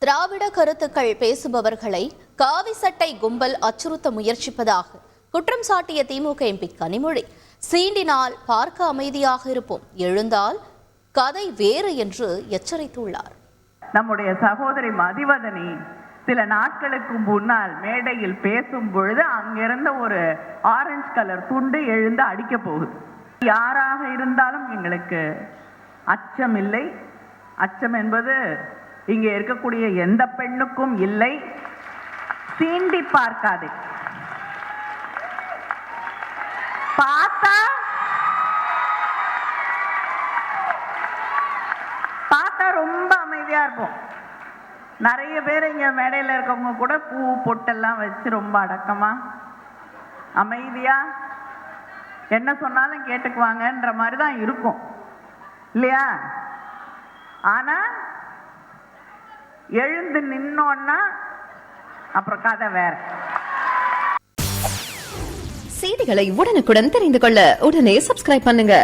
திராவிட கருத்துக்கள் பேசுபவர்களை காவி சட்டை கும்பல் அச்சுறுத்த முயற்சிப்பதாக குற்றம் சாட்டிய திமுக எம்பி கனிமொழி, சீண்டினால் பார்க்க அமைதியாக இருப்போம், எழுந்தால் கதை வேறு என்று எச்சரித்துள்ளார். நம்முடைய சகோதரி மதிவதனி சில நாட்களுக்கு முன்னால் மேடையில் பேசும் பொழுது அங்கிருந்த ஒரு ஆரஞ்சு கலர் துண்டு எழுந்து அடிக்க போகுது. யாராக இருந்தாலும் எங்களுக்கு அச்சம் இல்லை. அச்சம் என்பது இங்கே இருக்கக்கூடிய எந்த பெண்ணுக்கும் இல்லை. சீண்டி பார்க்காதே, பார்த்தா ரொம்ப அமைதியா இருப்போம். நிறைய பேர் இங்க மேடையில் இருக்கவங்க கூட பூ பொட்டெல்லாம் வச்சு ரொம்ப அடக்கமா அமைதியா என்ன சொன்னாலும் கேட்டுக்குவாங்கன்ற மாதிரி தான் இருக்கும் இல்லையா? ஆனா எழுந்து நின்னோன்னா அப்புறம் கதை வேற. செய்திகளை உடனுக்குடன் தெரிந்து கொள்ள உடனே சப்ஸ்கிரைப் பண்ணுங்க.